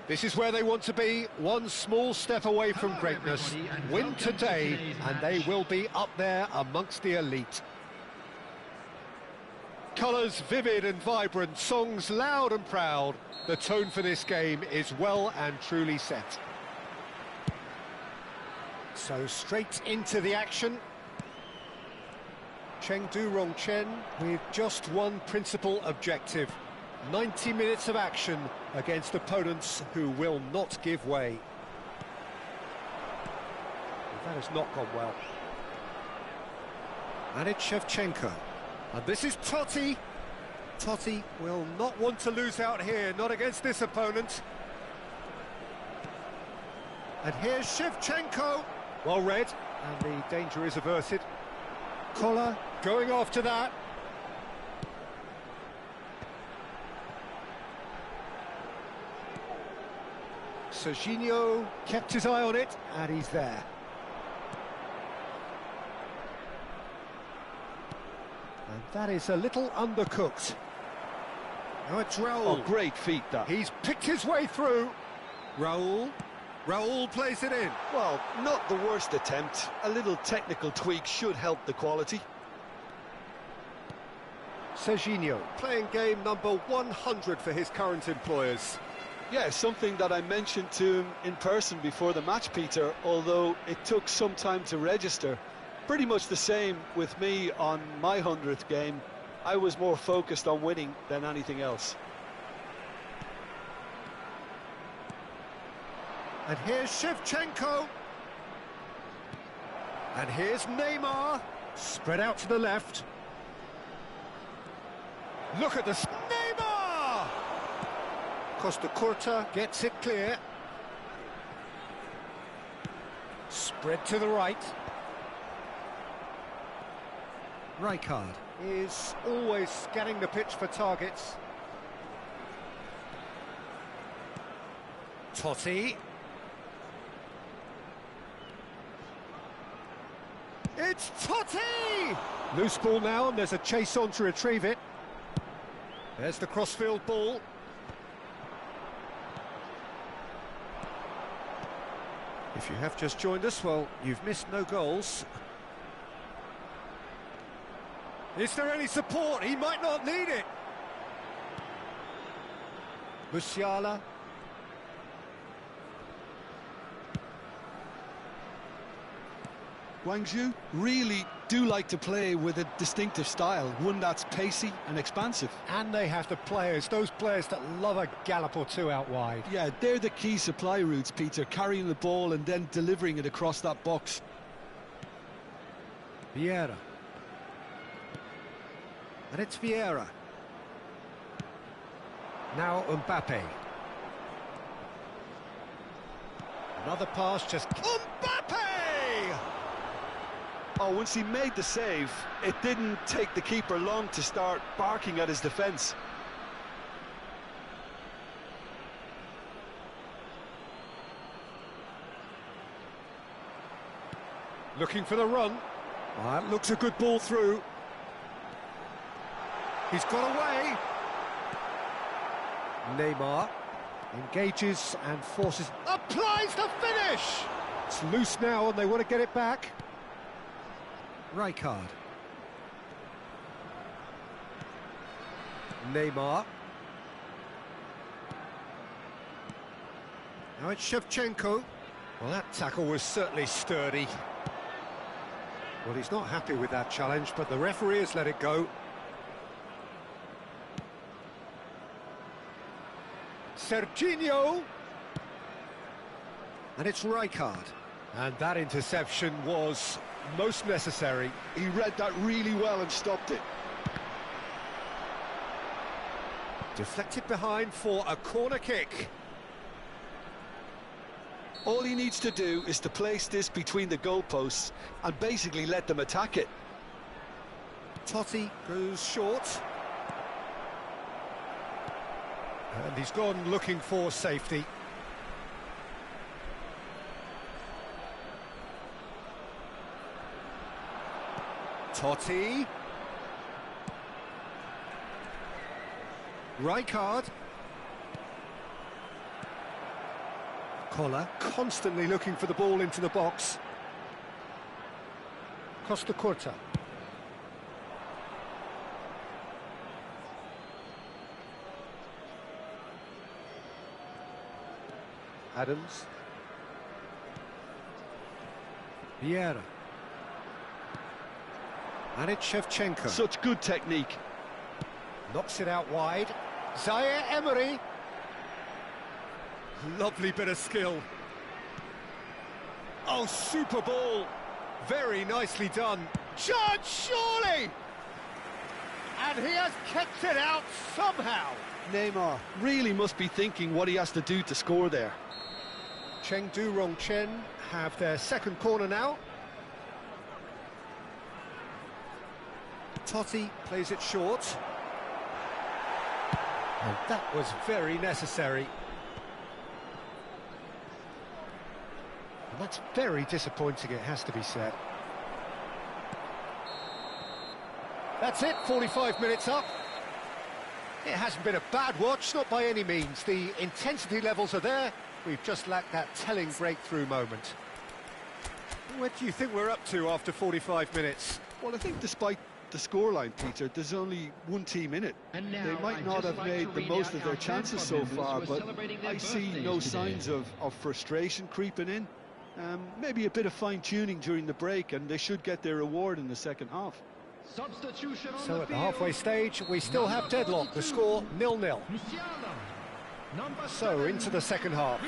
This is where they want to be, one small step away from greatness. Win today, and they will be up there amongst the elite. Colours vivid and vibrant, songs loud and proud. The tone for this game is well and truly set. So straight into the action. Chengdu Rongchen with just one principal objective. 90 minutes of action against opponents who will not give way. That has not gone well. And it's Shevchenko. And this is Totti. Totti will not want to lose out here, not against this opponent. And here's Shevchenko. Well read, and the danger is averted. Koller going after that. Serginho kept his eye on it, and he's there. And that is a little undercooked. Now it's Raul. Oh, great feat, that. He's picked his way through. Raul plays it in. Well, not the worst attempt. A little technical tweak should help the quality. Serginho playing game number 100 for his current employers. Yeah, something that I mentioned to him in person before the match, Peter, although it took some time to register. Pretty much the same with me on my 100th game. I was more focused on winning than anything else. And here's Shevchenko. And here's Neymar. Spread out to the left. Look at this. Neymar! Costa Curta gets it clear. Spread to the right. Rijkaard is always scanning the pitch for targets. Totti. It's Totti! Loose ball now, and there's a chase on to retrieve it. There's the crossfield ball. If you have just joined us, well, you've missed no goals. Is there any support? He might not need it. Musiala. Guangzhou really do like to play with a distinctive style, one that's pacey and expansive. And they have the players, those players that love a gallop or two out wide. Yeah, they're the key supply routes, Peter, carrying the ball and then delivering it across that box. Vieira. And it's Vieira. Now Mbappe. Another pass, just... Mbappe! Oh, once he made the save, it didn't take the keeper long to start barking at his defence. Looking for the run. That looks a good ball through. He's got away. Neymar engages and forces... Applies the finish! It's loose now and they want to get it back. Rijkaard. Neymar. Now it's Shevchenko. Well, that tackle was certainly sturdy. Well, he's not happy with that challenge, but the referee has let it go. Serginho. And it's Rijkaard. And that interception was most necessary. He read that really well and stopped it. Deflected behind for a corner kick. All he needs to do is to place this between the goalposts and basically let them attack it. Totti goes short. And he's gone looking for safety. Totti. Rijkaard. Collar constantly looking for the ball into the box. Costa Curta. Adams. Miért. And it's Shevchenko. Such good technique. Knocks it out wide. Zaire Emery. Lovely bit of skill. Oh, super ball. Very nicely done. Judge, surely! And he has kept it out somehow. Neymar really must be thinking what he has to do to score there. Chengdu Rongchen have their second corner now. Totti plays it short. And that was very necessary. And that's very disappointing, it has to be said. That's it, 45 minutes up. It hasn't been a bad watch, not by any means. The intensity levels are there. We've just lacked that telling breakthrough moment. What do you think we're up to after 45 minutes? Well, I think despite the scoreline, Peter, there's only one team in it. They might not have made the most of their chances so far, but I see no signs of frustration creeping in. Maybe a bit of fine-tuning during the break, and they should get their reward in the second half. So at the halfway stage, we still have deadlock. The score 0-0. So into the second half.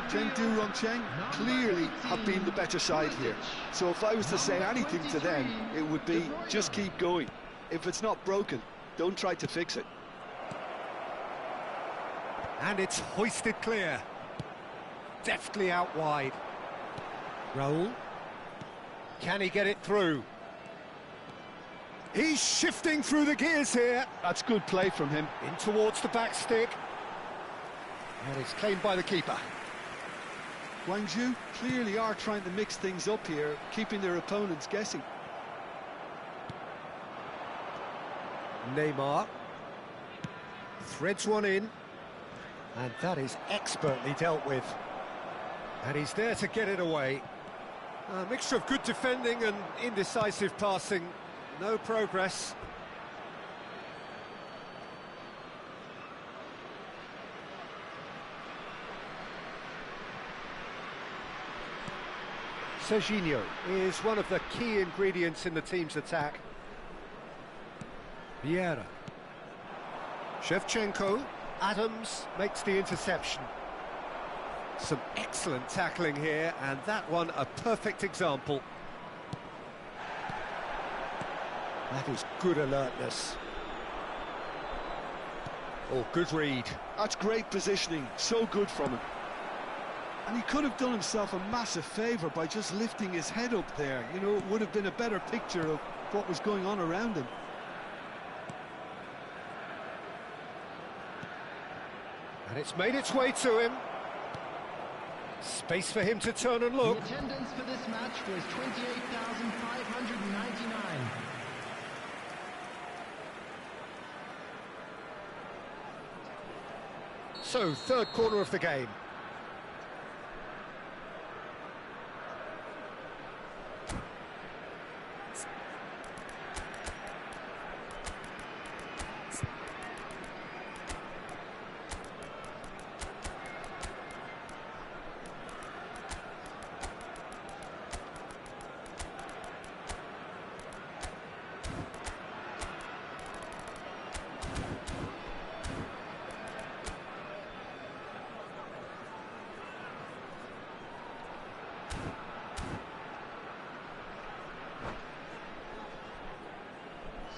Chengdu Rongchen clearly have been the better side here. So if I was to say anything to them, it would be just keep going. If it's not broken, don't try to fix it. And it's hoisted clear. Deftly out wide. Raul. Can he get it through? He's shifting through the gears here. That's good play from him. In towards the back stick. And it's claimed by the keeper. Guangzhou clearly are trying to mix things up here, keeping their opponents guessing. Neymar. Threads one in. And that is expertly dealt with. And he's there to get it away. A mixture of good defending and indecisive passing. No progress. Serginho is one of the key ingredients in the team's attack. Miért. Shevchenko. Adams makes the interception. Some excellent tackling here, and that one a perfect example. That is good alertness. Oh, good read. That's great positioning, so good from him. And he could have done himself a massive favour by just lifting his head up there. You know, it would have been a better picture of what was going on around him. And it's made its way to him. Space for him to turn and look. The attendance for this match was 28,599. So, third corner of the game.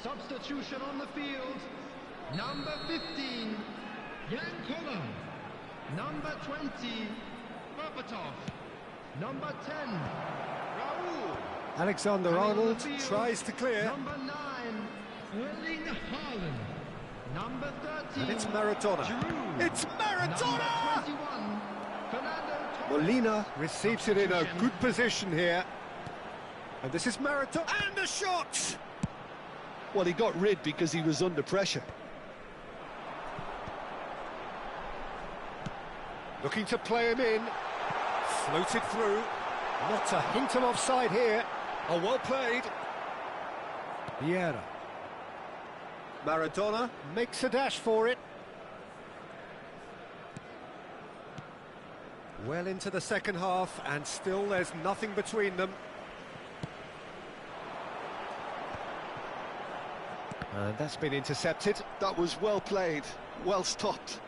Substitution on the field. Number 15, Yankova. Number 20, Berbatov. Number 10, Raul. Alexander-Arnold tries to clear. Number 9, Erling Haaland. Number 13, And it's Maradona. Giroud. It's Maradona! Number 21, Fernando Torres. Molina receives it in a good position here. And this is Maradona. And a shot! Well, he got rid because he was under pressure. Looking to play him in. Floated through. Not a hint of offside here. Oh, well played. Miért. Maradona makes a dash for it. Well into the second half, and still there's nothing between them. And that's been intercepted. That was well played, well stopped.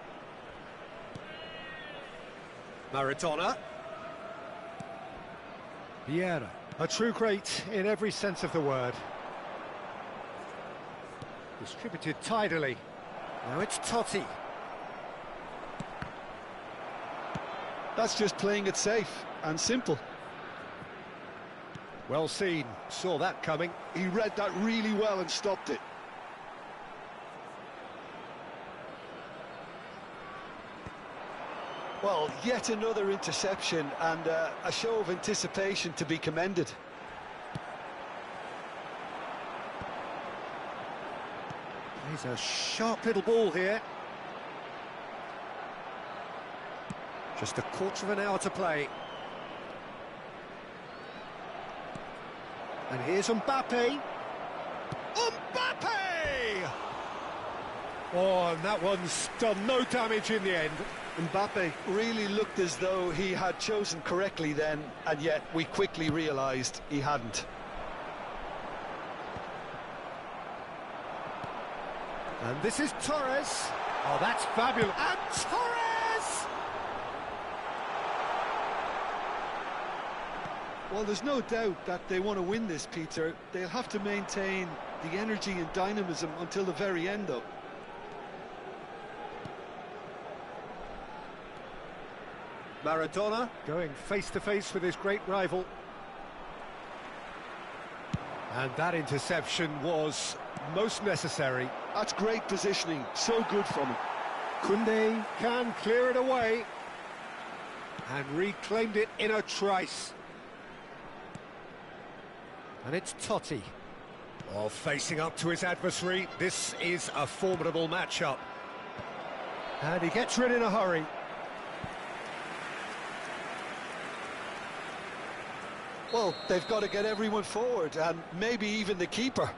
Maradona. Miért. A true great in every sense of the word. Distributed tidily. Now it's Totti. That's just playing it safe and simple. Well seen, saw that coming. He read that really well and stopped it. Well, yet another interception and a show of anticipation to be commended. He's a sharp little ball here. Just a quarter of an hour to play. And here's Mbappe. Mbappe! Oh, and that one's done no damage in the end. Mbappe really looked as though he had chosen correctly then, and yet we quickly realised he hadn't. And this is Torres. Oh, that's fabulous. And Torres! Well, there's no doubt that they want to win this, Peter. They'll have to maintain the energy and dynamism until the very end, though. Maradona going face-to-face with his great rival. And that interception was most necessary. That's great positioning, so good from him. Koundé can clear it away. And reclaimed it in a trice. And it's Totti. Oh, facing up to his adversary. This is a formidable matchup. And he gets rid in a hurry. Well, they've got to get everyone forward, and maybe even the keeper.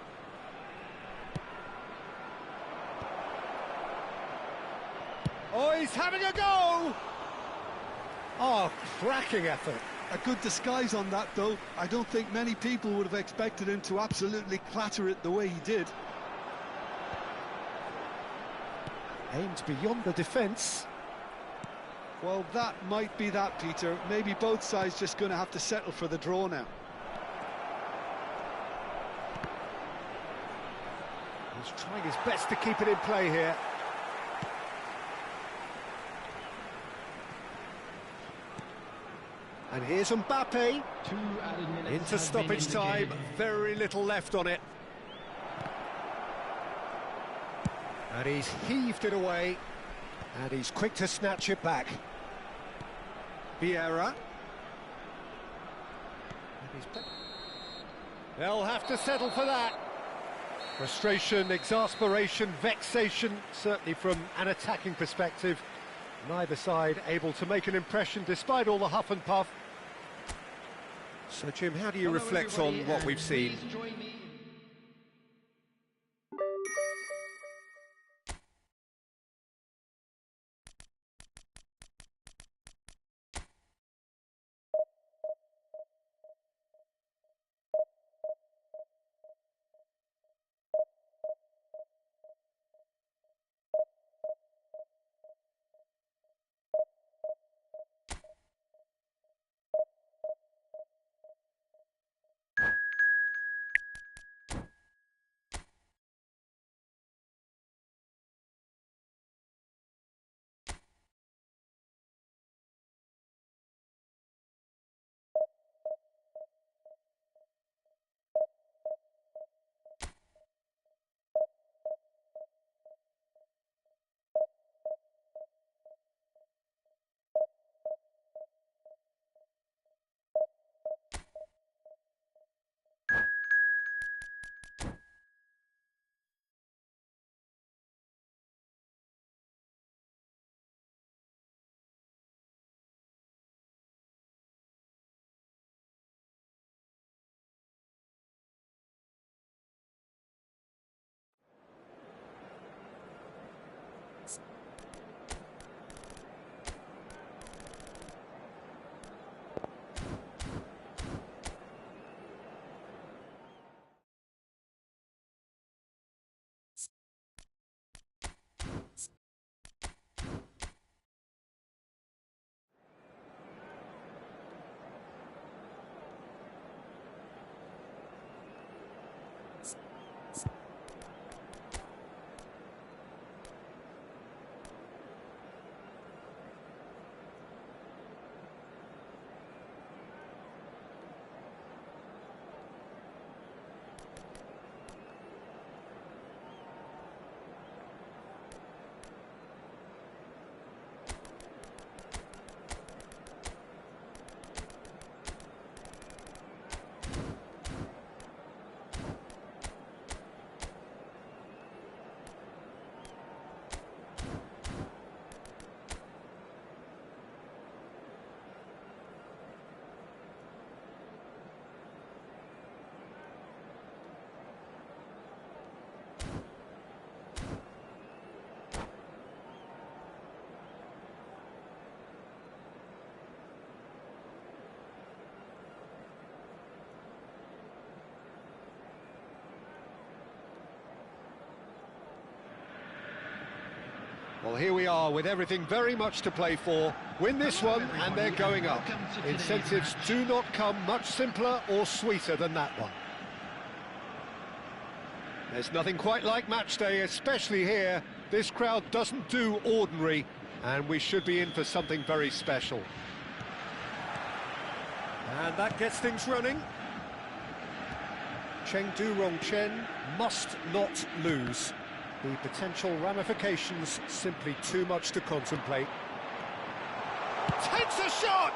Oh, he's having a go! Oh, cracking effort. A good disguise on that, though. I don't think many people would have expected him to absolutely clatter it the way he did. Aimed beyond the defence. Well, that might be that, Peter. Maybe both sides just going to have to settle for the draw now. He's trying his best to keep it in play here. And here's Mbappe. Into stoppage time, very little left on it. And he's heaved it away. And he's quick to snatch it back. Vieira. They'll have to settle for that. Frustration, exasperation, vexation, certainly from an attacking perspective. Neither side able to make an impression despite all the huff and puff. So, Jim, how do you reflect on what we've seen? Well, here we are with everything very much to play for. Win this one and they're going up. Incentives do not come much simpler or sweeter than that one. There's nothing quite like match day, especially here. This crowd doesn't do ordinary, and we should be in for something very special. And that gets things running. Chengdu Rongchen must not lose. The potential ramifications simply too much to contemplate. Takes a shot!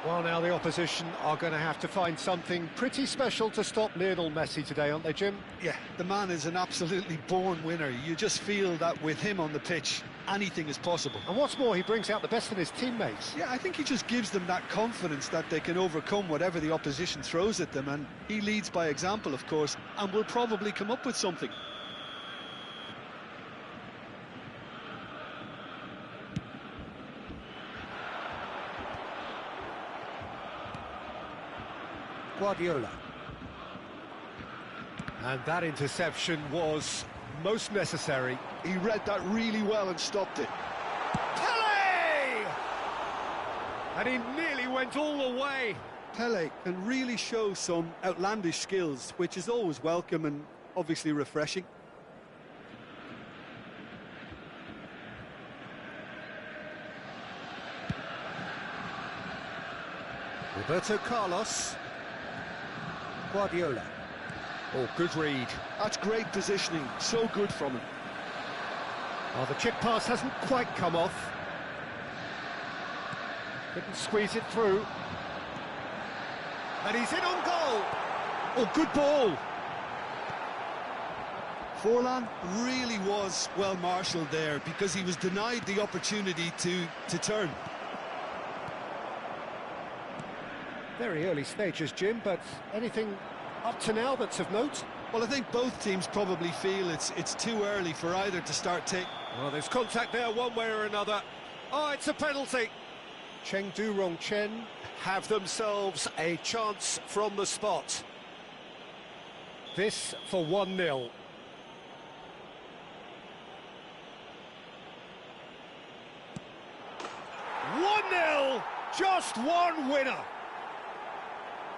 Well, now the opposition are going to have to find something pretty special to stop Lionel Messi today, aren't they, Jim? Yeah, the man is an absolutely born winner. You just feel that with him on the pitch, anything is possible. And what's more, he brings out the best in his teammates. Yeah, I think he just gives them that confidence that they can overcome whatever the opposition throws at them, and he leads by example, of course, and will probably come up with something. Guardiola. And that interception was most necessary. He read that really well and stopped it. Pele! And he nearly went all the way. Pele can really show some outlandish skills, which is always welcome and obviously refreshing. Roberto Carlos. Guardiola. Oh, good read. That's great positioning, so good from him. Oh, the chip pass hasn't quite come off. Couldn't squeeze it through. And he's in on goal. Oh, good ball. Forlan really was well marshalled there because he was denied the opportunity to turn. Very early stages, Jim, but anything up to now that's of note? Well, I think both teams probably feel it's too early for either to start taking. Well, there's contact there one way or another. Oh, it's a penalty. Chengdu Rongchen have themselves a chance from the spot. This for 1-0. Just one winner.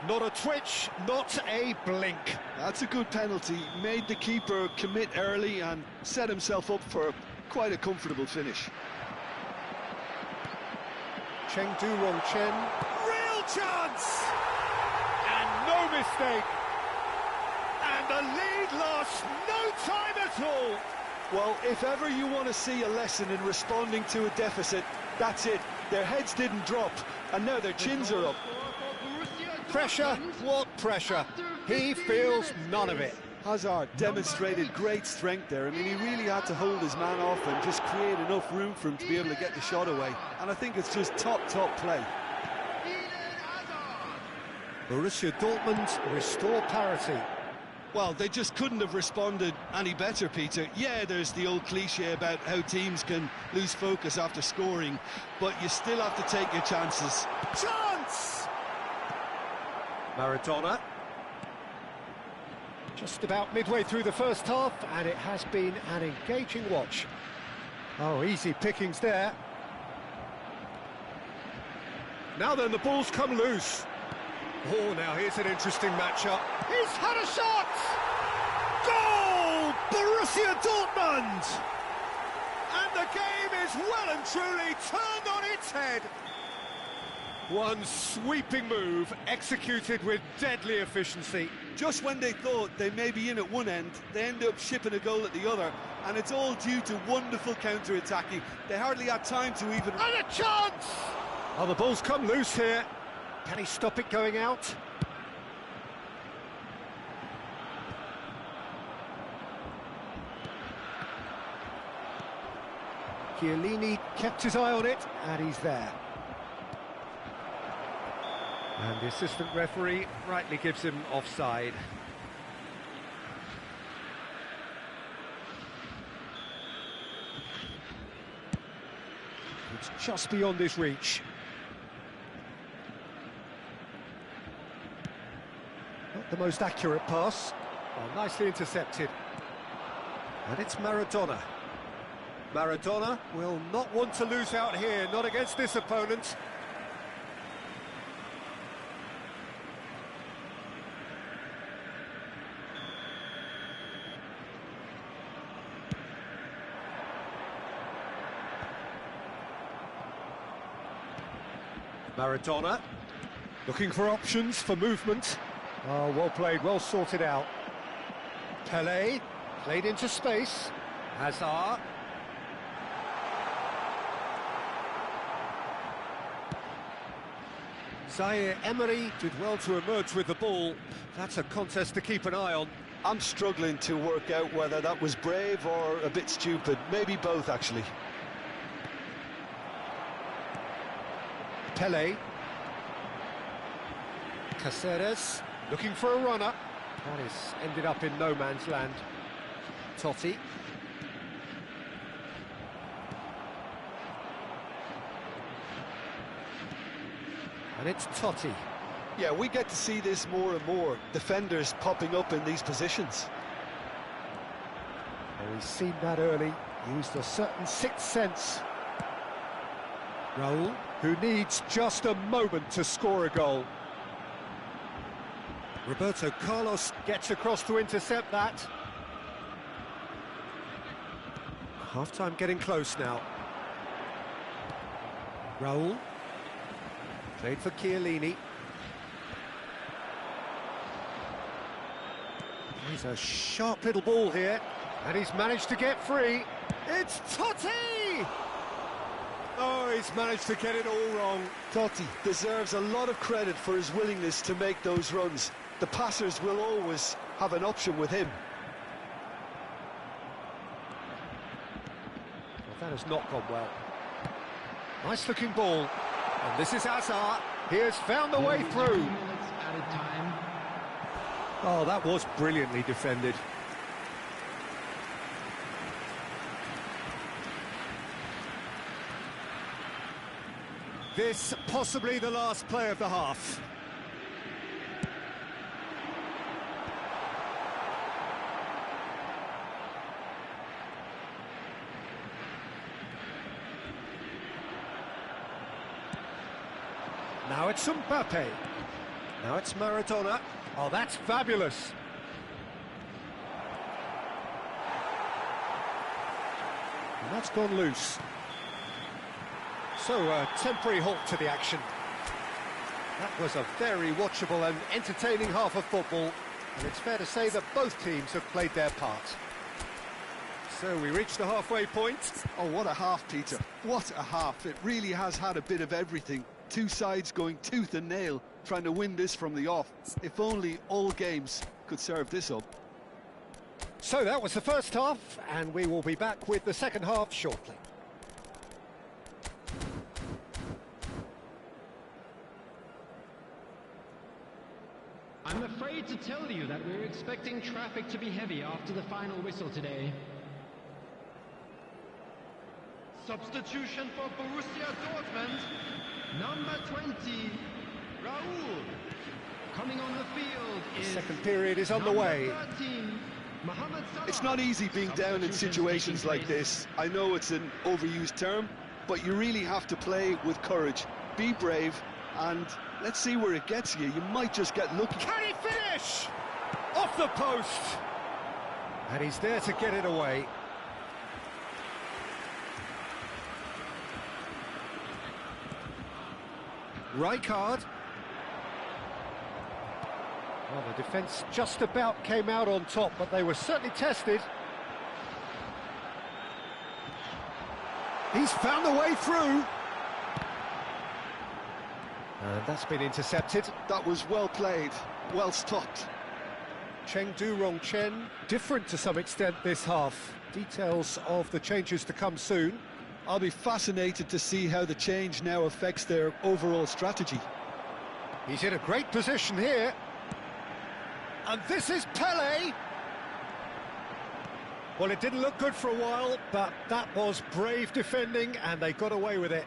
Not a twitch, not a blink. That's a good penalty. Made the keeper commit early and set himself up for quite a comfortable finish. Chengdu Rongchen. Real chance! And no mistake. And the lead lost no time at all. Well, if ever you want to see a lesson in responding to a deficit, that's it. Their heads didn't drop, and now their chins are up. Pressure? What pressure? He feels none of it. Hazard demonstrated great strength there. I mean, he really had to hold his man off and just create enough room for him to be able to get the shot away. And I think it's just top play. Borussia Dortmund restore parity. Well, they just couldn't have responded any better, Peter. Yeah, there's the old cliche about how teams can lose focus after scoring, but you still have to take your chances. Chance! Maradona. Just about midway through the first half, and it has been an engaging watch. Oh, easy pickings there. Now then, the ball's come loose. Oh, now here's an interesting matchup. He's had a shot! Goal! Borussia Dortmund! And the game is well and truly turned on its head. One sweeping move, executed with deadly efficiency. Just when they thought they may be in at one end, they end up shipping a goal at the other, and it's all due to wonderful counter-attacking. They hardly had time to even... And a chance! Oh, the ball's come loose here. Can he stop it going out? Chiellini kept his eye on it, and he's there. And the assistant referee rightly gives him offside. It's just beyond his reach. Not the most accurate pass. Well, nicely intercepted. And it's Maradona. Maradona will not want to lose out here, not against this opponent. Maradona, looking for options for movement. Oh, well played, well sorted out. Pelé, played into space. Hazard. Zaire Emery did well to emerge with the ball. That's a contest to keep an eye on. I'm struggling to work out whether that was brave or a bit stupid. Maybe both, actually. Pelé. Caceres, looking for a runner. That is ended up in no man's land. Totti. And it's Totti. Yeah, we get to see this more and more. Defenders popping up in these positions. Oh, he's seen that early. Used a certain sixth sense. Raul, who needs just a moment to score a goal. Roberto Carlos gets across to intercept that. Half-time getting close now. Raul. Played for Chiellini. He's a sharp little ball here. And he's managed to get free. It's Totti! Oh, he's managed to get it all wrong. Totti deserves a lot of credit for his willingness to make those runs. The passers will always have an option with him. Well, that has not gone well. Nice looking ball. And this is Hazard. He has found the way through. Added time. Oh, that was brilliantly defended. This possibly the last play of the half. Now it's Mbappe. Now it's Maradona. Oh, that's fabulous. And that's gone loose. So, a temporary halt to the action. That was a very watchable and entertaining half of football, and it's fair to say that both teams have played their part. So, we reach the halfway point. Oh, what a half, Peter. What a half. It really has had a bit of everything. Two sides going tooth and nail, trying to win this from the off. If only all games could serve this up. So, that was the first half, and we will be back with the second half shortly. I'm afraid to tell you that we're expecting traffic to be heavy after the final whistle today. Substitution for Borussia Dortmund, number 20, Raul. Coming on the field is... The second period is underway. 13, Mohamed Salah. It's not easy being down in situations like this. I know it's an overused term, but you really have to play with courage. Be brave, and let's see where it gets you. You might just get lucky. Can he finish? Off the post! And he's there to get it away. Rijkaard. Well, the defence just about came out on top, but they were certainly tested. He's found the way through. And that's been intercepted. That was well played, well stopped. Chengdu Rongchen, different to some extent this half. Details of the changes to come soon. I'll be fascinated to see how the change now affects their overall strategy. He's in a great position here. And this is Pelé. Well, it didn't look good for a while, but that was brave defending, and they got away with it.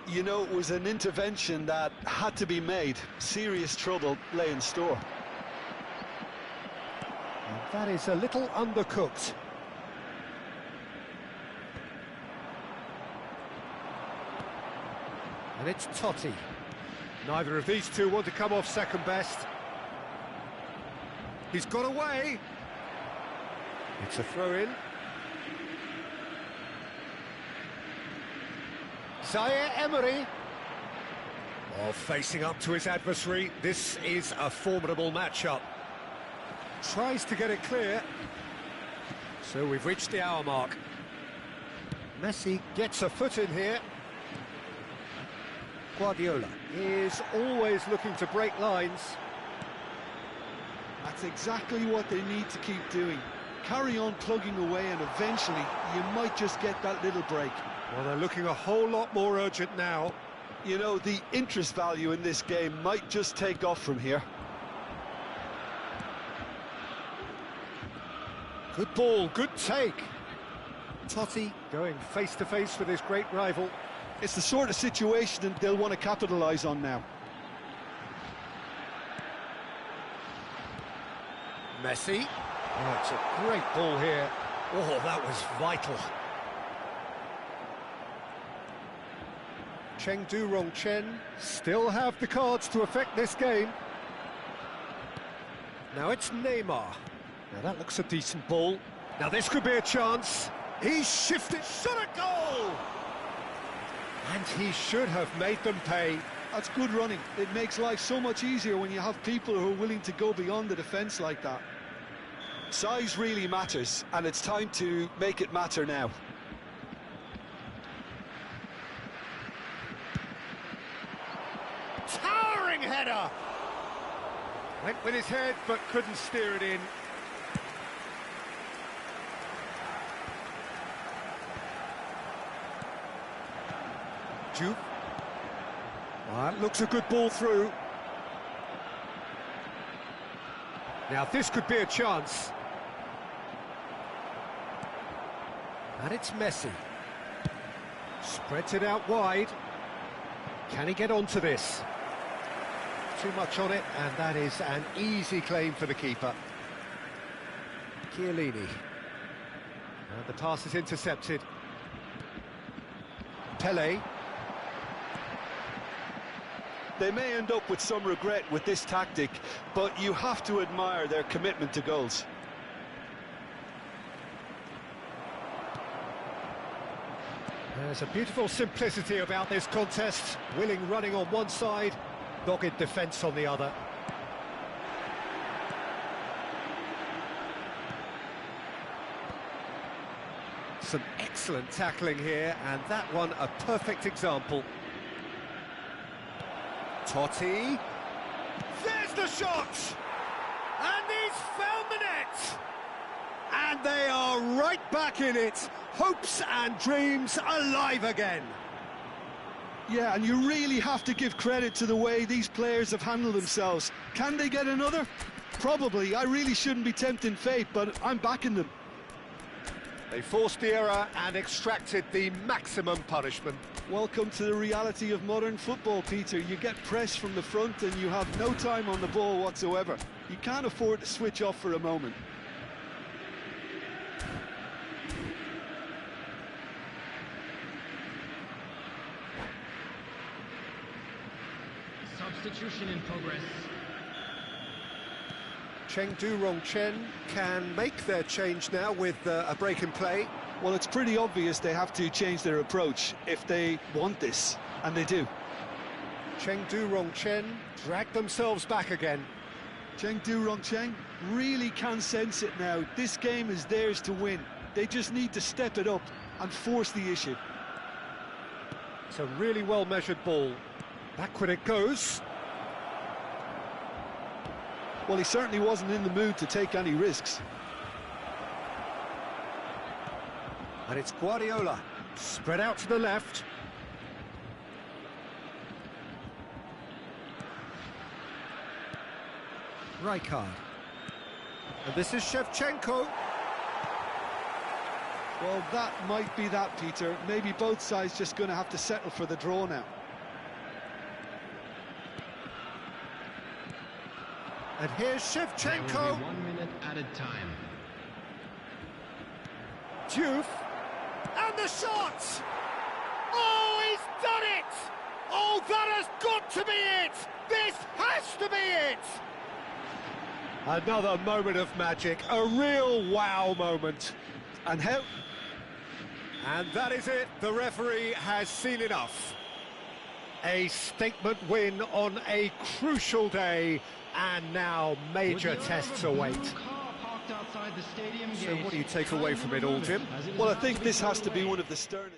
You know, it was an intervention that had to be made. Serious trouble lay in store. And that is a little undercooked. And it's Totti. Neither of these two want to come off second best. He's got away. It's a throw-in. Zaire Emery. Oh, facing up to his adversary. This is a formidable matchup. Tries to get it clear. So we've reached the hour mark. Messi gets a foot in here. Guardiola is always looking to break lines. That's exactly what they need to keep doing. Carry on plugging away and eventually you might just get that little break. Well, they're looking a whole lot more urgent now. You know, the interest value in this game might just take off from here. Good ball, good take. Totti going face-to-face with his great rival. It's the sort of situation that they'll want to capitalise on now. Messi. Oh, it's a great ball here. Oh, that was vital. Chengdu Rongchen still have the cards to affect this game. Now it's Neymar. Now that looks a decent ball. Now this could be a chance. He's shifted, shot a goal! And he should have made them pay. That's good running. It makes life so much easier when you have people who are willing to go beyond the defence like that. Size really matters, and it's time to make it matter now. Towering header! Went with his head, but couldn't steer it in. Juve. That looks a good ball through. Now this could be a chance. And it's Messi. Spreads it out wide. Can he get onto this? Too much on it, and that is an easy claim for the keeper. Chiellini. And the pass is intercepted. Pele. They may end up with some regret with this tactic, but you have to admire their commitment to goals. There's a beautiful simplicity about this contest. Willing running on one side, dogged defence on the other. Some excellent tackling here, and that one a perfect example. Totti. There's the shot! And he's found the net! And they are right back in it. Hopes and dreams alive again. Yeah, and you really have to give credit to the way these players have handled themselves. Can they get another? Probably. I really shouldn't be tempting fate, but I'm backing them. They forced the error and extracted the maximum punishment. Welcome to the reality of modern football, Peter. You get pressed from the front and you have no time on the ball whatsoever. You can't afford to switch off for a moment. Substitution in progress. Chengdu Rongchen can make their change now with a break in play. Well, it's pretty obvious they have to change their approach if they want this, and they do. Chengdu Rongchen drag themselves back again. Chengdu Rongchen really can sense it now. This game is theirs to win. They just need to step it up and force the issue. It's a really well-measured ball. Backward it goes. Well, he certainly wasn't in the mood to take any risks. And it's Guardiola, spread out to the left. Rijkaard. And this is Shevchenko. Well, that might be that, Peter. Maybe both sides just going to have to settle for the draw now. And here's There Shevchenko. will be 1 minute added time. Juve. And the shot! Oh, he's done it! Oh, that has got to be it! This has to be it! Another moment of magic, a real wow moment. And how... And that is it, the referee has seen enough. A statement win on a crucial day, and now major tests await. So what do you take away from it all, Jim? Well, I think this has to be one of the sternest.